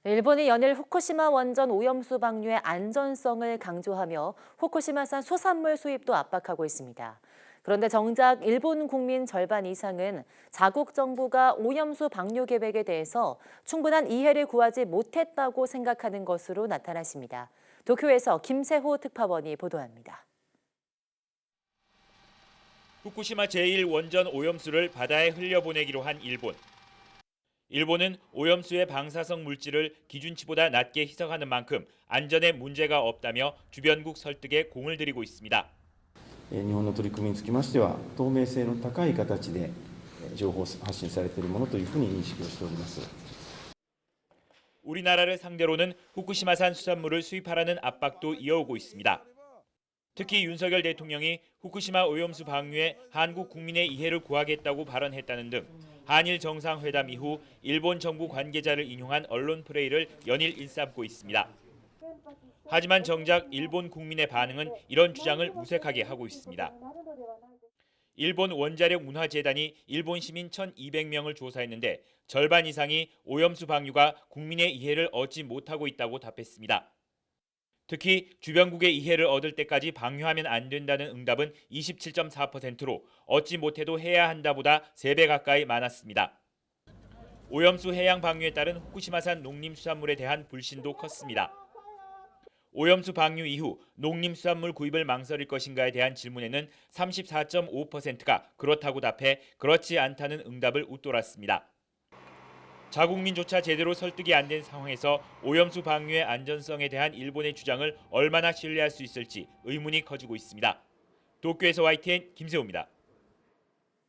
일본이 연일 후쿠시마 원전 오염수 방류의 안전성을 강조하며 후쿠시마산 수산물 수입도 압박하고 있습니다. 그런데 정작 일본 국민 절반 이상은 자국 정부가 오염수 방류 계획에 대해서 충분한 이해를 구하지 못했다고 생각하는 것으로 나타났습니다. 도쿄에서 김세호 특파원이 보도합니다. 후쿠시마 제1원전 오염수를 바다에 흘려보내기로 한 일본. 일본은 오염수의 방사성 물질을 기준치보다 낮게 희석하는 만큼 안전에 문제가 없다며 주변국 설득에 공을 들이고 있습니다. 日本の取り組みにつきましては、透明性の高い形で情報発信されているものというふうに認識をしております。 우리나라를 상대로는 후쿠시마산 수산물을 수입하라는 압박도 이어오고 있습니다. 특히 윤석열 대통령이 후쿠시마 오염수 방류에 한국 국민의 이해를 구하겠다고 발언했다는 등 한일 정상회담 이후 일본 정부 관계자를 인용한 언론 플레이를 연일 일삼고 있습니다. 하지만 정작 일본 국민의 반응은 이런 주장을 무색하게 하고 있습니다. 일본 원자력 문화재단이 일본 시민 1,200명을 조사했는데 절반 이상이 오염수 방류가 국민의 이해를 얻지 못하고 있다고 답했습니다. 특히 주변국의 이해를 얻을 때까지 방류하면 안 된다는 응답은 27.4%로 얻지 못해도 해야 한다보다 3배 가까이 많았습니다. 오염수 해양 방류에 따른 후쿠시마산 농림수산물에 대한 불신도 컸습니다. 오염수 방류 이후 농림수산물 구입을 망설일 것인가에 대한 질문에는 34.5%가 그렇다고 답해 그렇지 않다는 응답을 웃돌았습니다. 자국민조차 제대로 설득이 안 된 상황에서 오염수 방류의 안전성에 대한 일본의 주장을 얼마나 신뢰할 수 있을지 의문이 커지고 있습니다. 도쿄에서 YTN 김세호입니다.